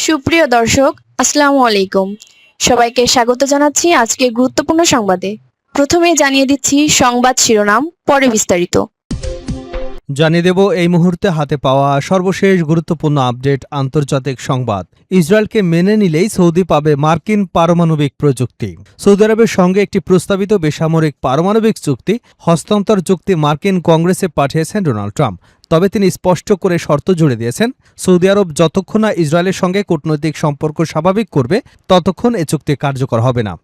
সুপ্রিয় দর্শক, আসসালামু আলাইকুম। সবাইকে স্বাগত জানাচ্ছি আজকে গুরুত্বপূর্ণ সংবাদে। প্রথমে জানিয়ে দিচ্ছি সংবাদ শিরোনাম, পরে বিস্তারিত। জানিয়ে দেব এই মুহূর্তে হাতে পাওয়া সর্বশেষ গুরুত্বপূর্ণ আপডেট আন্তর্জাতিক সংবাদ। ইসরায়েলকে মেনে নিলেই সৌদি পাবে মার্কিন পারমাণবিক প্রযুক্তি। সৌদি আরবের সঙ্গে একটি প্রস্তাবিত বেসামরিক পারমাণবিক চুক্তি হস্তান্তর চুক্তি মার্কিন কংগ্রেসে পাঠিয়েছেন ডোনাল্ড ট্রাম্প। তবে তিনি স্পষ্ট করে শর্ত জুড়ে দিয়েছেন, সৌদি আরব যতক্ষণ না ইসরায়েলের সঙ্গে কূটনৈতিক সম্পর্ক স্বাভাবিক করবে ততক্ষণ এ চুক্তি কার্যকর হবে না।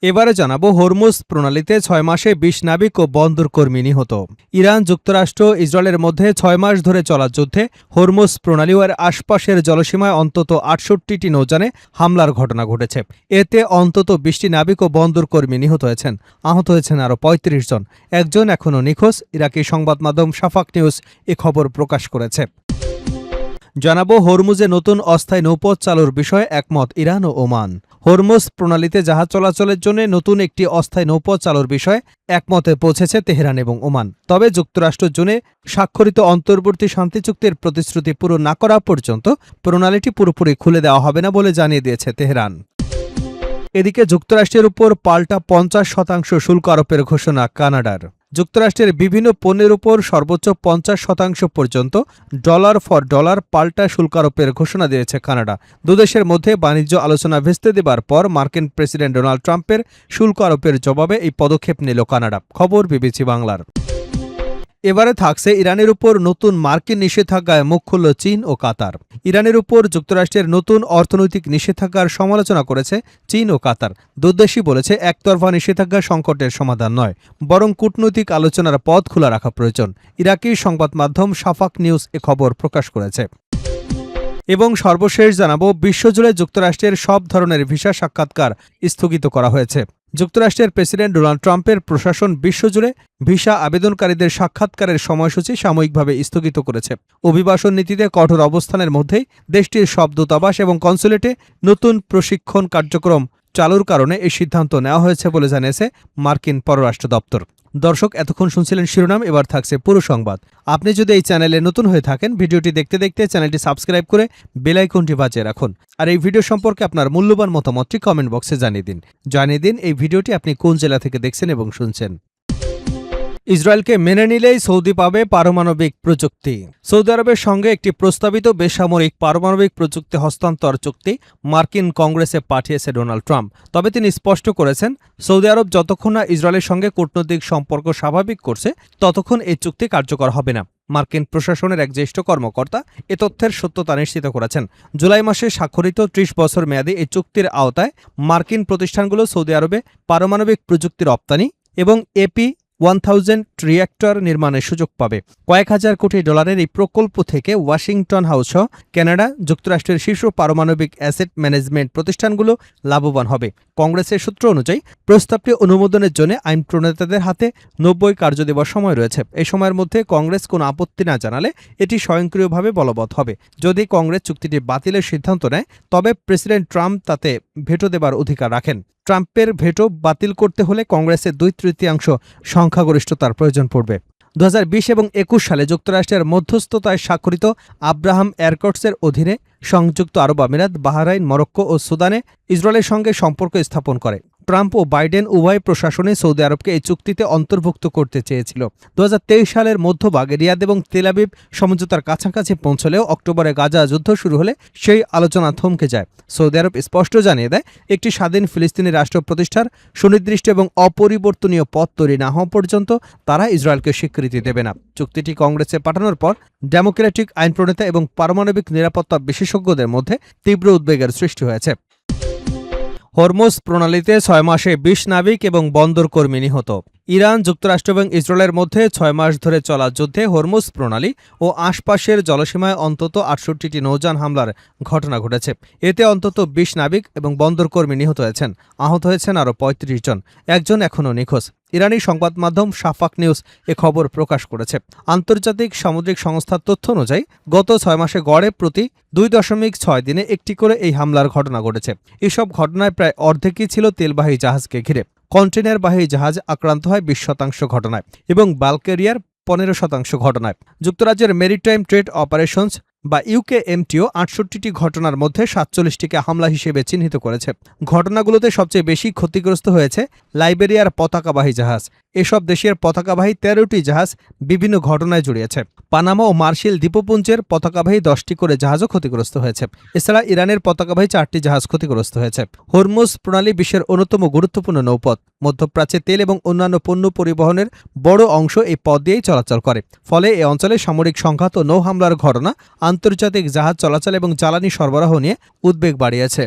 এবারে জানাবো হরমুজ প্রণালীতে ৬ মাসে ২০ নাবিক ও বন্দর কর্মী নিহত। ইরান, যুক্তরাষ্ট্র, ইসরায়েলের মধ্যে ৬ মাস ধরে চলা যুদ্ধে হরমুজ প্রণালী ও এর আশপাশের জলসীমায় অন্তত ৬৮টি নৌযানে হামলার ঘটনা ঘটেছে। এতে অন্তত ২০টি নাবিক ও বন্দর কর্মী নিহত হয়েছেন। আহত হয়েছেন আরও ৩৫ জন। একজন এখনও নিখোঁজ। ইরাকি সংবাদ মাধ্যম শাফাক নিউজ এ খবর প্রকাশ করেছে। জানাবো হরমুজে নতুন অস্থায়ী নৌপথ চালুর বিষয়ে একমত ইরান ও ওমান। হরমুজ প্রণালীতে জাহাজ চলাচলের জন্য নতুন একটি অস্থায়ী নৌপথ চালুর বিষয়ে একমতে পৌঁছেছে তেহরান এবং ওমান। তবে যুক্তরাষ্ট্র জুনে স্বাক্ষরিত অন্তর্বর্তী শান্তি চুক্তির প্রতিশ্রুতি পূরণ না করা পর্যন্ত প্রণালীটি পুরোপুরি খুলে দেওয়া হবে না বলে জানিয়ে দিয়েছে তেহরান। এদিকে যুক্তরাষ্ট্রের উপর পাল্টা ৫০% শুল্ক আরোপের ঘোষণা কানাডার। যুক্তরাষ্ট্রের বিভিন্ন পণ্যের উপর সর্বোচ্চ ৫০% পর্যন্ত ডলার ফর ডলার পাল্টা শুল্ক আরোপের ঘোষণা দিয়েছে কানাডা। দুদেশের মধ্যে বাণিজ্য আলোচনা ভেস্তে দেবার পর মার্কিন প্রেসিডেন্ট ডোনাল্ড ট্রাম্পের শুল্ক আরোপের জবাবে এই পদক্ষেপ নিল কানাডা। খবর বিবিসি বাংলার। এবারে থাকছে ইরানের উপর নতুন মার্কিন নিষেধাজ্ঞায় মুখ খুলল চীন ও কাতার। ইরানের উপর যুক্তরাষ্ট্রের নতুন অর্থনৈতিক নিষেধাজ্ঞার সমালোচনা করেছে চীন ও কাতার। দুদেশই বলেছে একতরফা নিষেধাজ্ঞা সংকটের সমাধান নয়, বরং কূটনৈতিক আলোচনার পথ খোলা রাখা প্রয়োজন। ইরাকি সংবাদ মাধ্যম শাফাক নিউজ এ খবর প্রকাশ করেছে। এবং সর্বশেষ জানাবো বিশ্বজুড়ে যুক্তরাষ্ট্রের সব ধরনের ভিসা সাক্ষাৎকার স্থগিত করা হয়েছে। যুক্তরাষ্ট্রের প্রেসিডেন্ট ডোনাল্ড ট্রাম্পের প্রশাসন বিশ্বজুড়ে ভিসা আবেদনকারীদের সাক্ষাৎকারের সময়সূচি সাময়িকভাবে স্থগিত করেছে। অভিবাসন নীতিতে কঠোর অবস্থানের মধ্যেই দেশটির সব দূতাবাস এবং কনসুলেটে নতুন প্রশিক্ষণ কার্যক্রম চালুর কারণে এই সিদ্ধান্ত নেওয়া হয়েছে বলে জানিয়েছে মার্কিন পররাষ্ট্র দপ্তর। দর্শক, এতক্ষণ শুনছিলেন শিরোনাম, এবার থাকছে পুরো সংবাদ। আপনি যদি এই চ্যানেলে নতুন হয়ে থাকেন, ভিডিওটি দেখতে দেখতে চ্যানেলটি সাবস্ক্রাইব করে বেল আইকনটি বাজিয়ে রাখুন। আর এই ভিডিও সম্পর্কে আপনার মূল্যবান মতামতটি কমেন্ট বক্সে জানিয়ে দিন এই ভিডিওটি আপনি কোন জেলা থেকে দেখছেন এবং শুনছেন। ইসরায়েলকে মেনে নিলেই সৌদি পাবে পারমাণবিক প্রযুক্তি। সৌদি আরবের সঙ্গে একটি প্রস্তাবিত বেসামরিক পারমাণবিক প্রযুক্তি হস্তান্তর চুক্তি মার্কিন কংগ্রেসে পাঠিয়েছে ডোনাল্ড ট্রাম্প। তবে তিনি স্পষ্ট করেছেন, সৌদি আরব যতক্ষণ না ইসরায়েলের সঙ্গে কূটনৈতিক সম্পর্ক স্বাভাবিক করছে ততক্ষণ এই চুক্তি কার্যকর হবে না। মার্কিন প্রশাসনের এক জ্যেষ্ঠ কর্মকর্তা এ তথ্যের সত্যতা নিশ্চিত করেছেন। জুলাই মাসে স্বাক্ষরিত ৩০ বছর মেয়াদী এই চুক্তির আওতায় মার্কিন প্রতিষ্ঠানগুলো সৌদি আরবে পারমাণবিক প্রযুক্তি রপ্তানি এবং AP-1000 রিয়্যাক্টর নির্মাণের সুযোগ পাবে। কয়েক হাজার কোটি ডলারের এই প্রকল্প থেকে ওয়াশিংটন হাউস সহ কানাডা, যুক্তরাষ্ট্রের শীর্ষ পারমাণবিক অ্যাসেট ম্যানেজমেন্ট প্রতিষ্ঠানগুলো লাভবান হবে। কংগ্রেসের সূত্র অনুযায়ী প্রস্তাবটি অনুমোদনের জন্য আইন প্রণেতাদের হাতে ৯০ কার্যদিবস সময় রয়েছে। এই সময়ের মধ্যে কংগ্রেস কোনো আপত্তি না জানালে এটি স্বয়ংক্রিয়ভাবে বলবৎ হবে। যদি কংগ্রেস চুক্তিটি বাতিলের সিদ্ধান্ত নেয় তবে প্রেসিডেন্ট ট্রাম্প তাতে ভেটো দেবার অধিকার রাখেন। ট্রাম্পের ভেটো বাতিল করতে হলে কংগ্রেসের ২/৩ সংখ্যাগরিষ্ঠতার প্রয়োজন পড়বে। ২০২০ এবং ২১ সালে যুক্তরাষ্ট্রের মধ্যস্থতায় স্বাক্ষরিত আব্রাহাম অ্যাকর্ডসের অধীনে সংযুক্ত আরব আমিরাত, বাহরাইন, মরক্কো ও সুদানে ইসরায়েলের সঙ্গে সম্পর্ক স্থাপন করে। ট্রাম্প ও বাইডেন উভয় প্রশাসনে সৌদি আরবকে এই চুক্তিতে অন্তর্ভুক্ত করতে চেয়েছিল। ২০২৩ সালের মধ্যভাগে রিয়াদ এবং তেল আবিব সমঝোতার কাছাকাছি পৌঁছলেও অক্টোবরে গাজা যুদ্ধ শুরু হলে সেই আলোচনা থমকে যায়। সৌদি আরব স্পষ্ট জানিয়ে দেয়, একটি স্বাধীন ফিলিস্তিনি রাষ্ট্র প্রতিষ্ঠার সুনির্দিষ্ট এবং অপরিবর্তনীয় পথ তৈরি না হওয়া পর্যন্ত তারা ইসরায়েলকে স্বীকৃতি দেবে না। চুক্তিটি কংগ্রেসে পাঠানোর পর ডেমোক্রেটিক আইন প্রণেতা এবং পারমাণবিক নিরাপত্তা বিশেষজ্ঞদের মধ্যে তীব্র উদ্বেগের সৃষ্টি হয়েছে। হরমুজ প্রণালীতে ৬ মাসে ২০ নাবিক এবং বন্দর কর্মী নিহত। ইরান, যুক্তরাষ্ট্র এবং ইসরায়েলের মধ্যে ৬ মাস ধরে চলা যুদ্ধে হরমুজ প্রণালী ও আশপাশের জলসীমায় অন্তত ৬৮টি নৌযান হামলার ঘটনা ঘটেছে। এতে অন্তত ২০ নাবিক এবং বন্দর কর্মী নিহত হয়েছেন। আহত হয়েছেন আরও ৩৫ জন। একজন এখনও নিখোঁজ। ইরানি সংবাদ মাধ্যম শাফাক নিউজ এ খবর প্রকাশ করেছে। আন্তর্জাতিক সামুদ্রিক সংস্থার তথ্য অনুযায়ী গত ৬ মাসে গড়ে প্রতি ২.৬ দিনে একটি করে এই হামলার ঘটনা ঘটেছে। এসব ঘটনায় প্রায় অর্ধেকই ছিল তেলবাহী জাহাজকে ঘিরে। কন্টেনারবাহী জাহাজ আক্রান্ত হয় ২০% ঘটনায় এবং বাল্কেরিয়ার ১৫% ঘটনায়। যুক্তরাজ্যের মেরিটাইম ট্রেড অপারেশনস বা ইউকেএমটিও ৬৮টি ঘটনার মধ্যে ৪৭টিকে হামলা হিসেবে চিহ্নিত করেছে। ঘটনাগুলোতে সবচেয়ে বেশি ক্ষতিগ্রস্ত হয়েছে লাইবেরিয়ার পতাকাবাহী জাহাজ। এসব দেশের পতাকাবাহী ১৩টি জাহাজ বিভিন্ন ঘটনায় জড়িয়েছে। পানামা ও মার্শাল দ্বীপপুঞ্জের পতাকাবাহী ১০টি করে জাহাজও ক্ষতিগ্রস্ত হয়েছে। এছাড়া ইরানের পতাকাবাহী ৪টি জাহাজ ক্ষতিগ্রস্ত হয়েছে। হরমুজ প্রণালী বিশ্বের অন্যতম গুরুত্বপূর্ণ নৌপথ। মধ্যপ্রাচ্যে তেল এবং অন্যান্য পণ্য পরিবহনের বড় অংশ এই পথ দিয়েই চলাচল করে। ফলে এ অঞ্চলে সামরিক সংঘাত ও নৌ হামলার ঘটনা আন্তর্জাতিক জাহাজ চলাচল এবং জ্বালানি সরবরাহ নিয়ে উদ্বেগ বাড়িয়েছে।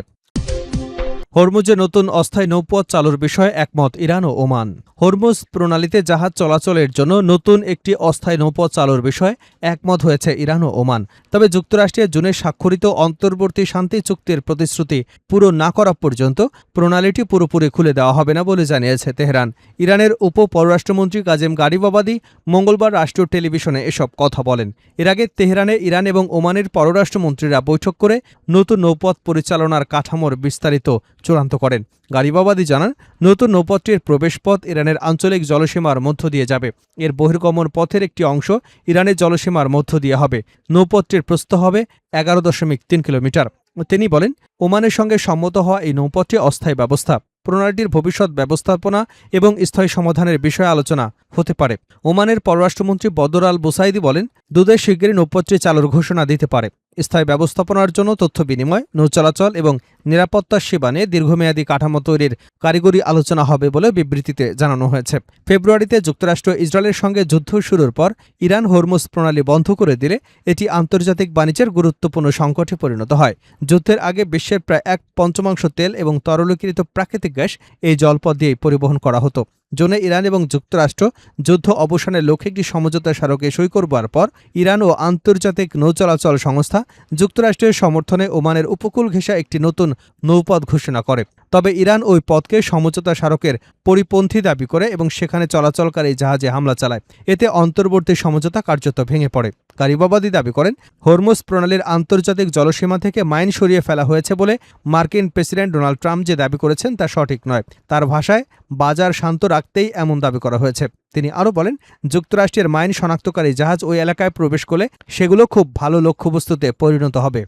হরমুজে নতুন অস্থায়ী নৌপথ চালুর বিষয়ে একমত ইরান ও ওমান। হরমুজ প্রণালীতে জাহাজ চলাচলের জন্য নতুন একটি অস্থায়ী নৌপথ চালুর বিষয়ে একমত হয়েছে ইরান ও ওমান। তবে যুক্তরাষ্ট্রের জুনে স্বাক্ষরিত অন্তর্বর্তী শান্তি চুক্তির প্রতিশ্রুতি পূরণ না করা পর্যন্ত প্রণালীটি পুরোপুরি খুলে দেওয়া হবে না বলে জানিয়েছে তেহরান। ইরানের উপ পররাষ্ট্রমন্ত্রী কাজেম গারিবাবাদি মঙ্গলবার রাষ্ট্রীয় টেলিভিশনে এসব কথা বলেন। এর আগে তেহরানে ইরান এবং ওমানের পররাষ্ট্রমন্ত্রীরা বৈঠক করে নতুন নৌপথ পরিচালনার কাঠামোর বিস্তারিত চূড়ান্ত করেন। গারিবাবাদি জানান, নতুন নৌপথটির প্রবেশপথ ইরানের আঞ্চলিক জলসীমার মধ্য দিয়ে যাবে। এর বহির্গমন পথের একটি অংশ ইরানের জলসীমার মধ্য দিয়ে হবে। নৌপথটির প্রস্থ হবে ১১.৩ কিলোমিটার। তিনি বলেন, ওমানের সঙ্গে সম্মত হওয়া এই নৌপথটি অস্থায়ী ব্যবস্থা। প্রণালীটির ভবিষ্যৎ ব্যবস্থাপনা এবং স্থায়ী সমাধানের বিষয়ে আলোচনা হতে পারে। ওমানের পররাষ্ট্রমন্ত্রী বদর আল বুসাইদি বলেন, দুদেশ শিগগিরই নৌপথটি চালুর ঘোষণা দিতে পারে। স্থায়ী ব্যবস্থাপনার জন্য তথ্য বিনিময়, নৌ চলাচল এবং নিরাপত্তা সেবা নিয়ে দীর্ঘমেয়াদী কাঠামো তৈরির কারিগরি আলোচনা হবে বলে বিবৃতিতে জানানো হয়েছে। ফেব্রুয়ারিতে যুক্তরাষ্ট্র ইসরায়েলের সঙ্গে যুদ্ধ শুরুর পর ইরান হরমুজ প্রণালী বন্ধ করে দিলে এটি আন্তর্জাতিক বাণিজ্যের গুরুত্বপূর্ণ সংকটে পরিণত হয়। যুদ্ধের আগে বিশ্বের প্রায় ১/৫ তেল এবং তরলীকৃত প্রাকৃতিক গ্যাস এই জলপথ দিয়েই পরিবহন করা হতো। জুনে ইরান এবং যুক্তরাষ্ট্র যুদ্ধ অবসানের লক্ষ্যে একটি সমঝোতা স্মারকে সই করবার পর ইরান ও আন্তর্জাতিক নৌ চলাচল সংস্থা যুক্তরাষ্ট্রের সমর্থনে ওমানের উপকূল ঘেঁষা একটি নতুন নৌপথ ঘোষণা করে। তবে ইরান ওই পথকে সমঝোতা স্মারকের পরিপন্থী দাবি করে এবং সেখানে চলাচলকারী জাহাজে হামলা চালায়। এতে অন্তর্বর্তী সমঝোতা কার্যত ভেঙে পড়ে। গারিবাবাদি দাবি করেন, হরমুজ প্রণালীর আন্তর্জাতিক জলসীমা থেকে মাইন সরিয়ে ফেলা হয়েছে বলে মার্কিন প্রেসিডেন্ট ডোনাল্ড ট্রাম্প যে দাবি করেছেন তা সঠিক নয়। তার ভাষায়, বাজার শান্ত রাখতেই এমন দাবি করা হয়েছে। তিনি আরও বলেন, যুক্তরাষ্ট্রের মাইন শনাক্তকারী জাহাজ ওই এলাকায় প্রবেশ করলে সেগুলো খুব ভালো লক্ষ্যবস্তুতে পরিণত হবে।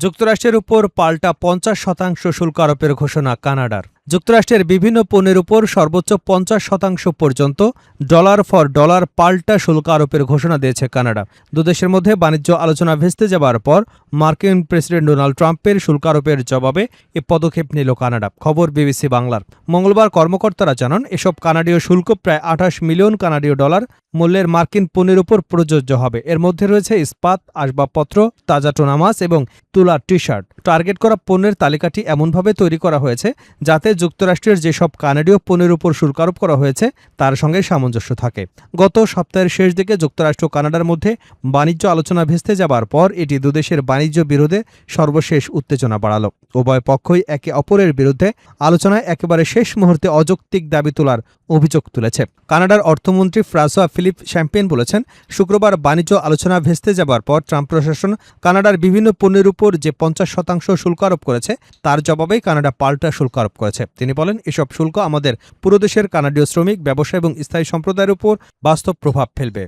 যুক্তরাষ্ট্রের উপর পাল্টা ৫০% শুল্ক আরোপের ঘোষণা কানাডার। যুক্তরাষ্ট্রের বিভিন্ন পণ্যের উপর সর্বোচ্চ ৫০% পর্যন্ত ডলার ফর ডলার পাল্টা শুল্ক আরোপের ঘোষণা দিয়েছে কানাডা। দুদেশের মধ্যে বাণিজ্য আলোচনা ভেস্তে যাবার পর মার্কিন প্রেসিডেন্ট ডোনাল্ড ট্রাম্পের শুল্ক আরোপের জবাবে এ পদক্ষেপ নিল কানাডা। খবর বিবিসি বাংলার। মঙ্গলবার কর্মকর্তারা জানান, এসব কানাডীয় শুল্ক প্রায় ২৮ মিলিয়ন কানাডীয় ডলার মূল্যের মার্কিন পণ্যের উপর প্রযোজ্য হবে। এর মধ্যে রয়েছে ইস্পাত, আসবাবপত্র, তাজা টুনা মাছ এবং তুলার টি-শার্ট। টার্গেট করা পণ্যের তালিকাটি এমনভাবে তৈরি করা হয়েছে যাতে যুক্তরাষ্ট্রের যেসব কানাডীয় পণ্যের উপর শুল্ক আরোপ করা হয়েছে তার সঙ্গে সামঞ্জস্য থাকে। গত সপ্তাহের শেষ দিকে যুক্তরাষ্ট্র কানাডার মধ্যে বাণিজ্য আলোচনা ভেস্তে যাবার পর এটি দুদেশের বাণিজ্য বিরোধে সর্বশেষ উত্তেজনা বাড়াল। উভয় পক্ষই একে অপরের বিরুদ্ধে আলোচনায় একেবারে শেষ মুহূর্তে অযৌক্তিক দাবি তোলার অভিযোগ তুলেছে। কানাডার অর্থমন্ত্রী ফ্রাঁসোয়া ফিলিপ শ্যাম্পেন বলেছেন, শুক্রবার বাণিজ্য আলোচনা ভেস্তে যাবার পর ট্রাম্প প্রশাসন কানাডার বিভিন্ন পণ্যের উপর যে ৫০% শুল্ক আরোপ করেছে তার জবাবেই কানাডা পাল্টা শুল্ক আরোপ করেছে। তিনি বলেন, এসব শুল্ক আমাদের পুরো দেশের কানাডীয় শ্রমিক, ব্যবসা এবং স্থায়ী সম্প্রদায়ের উপর বাস্তব প্রভাব ফেলবে।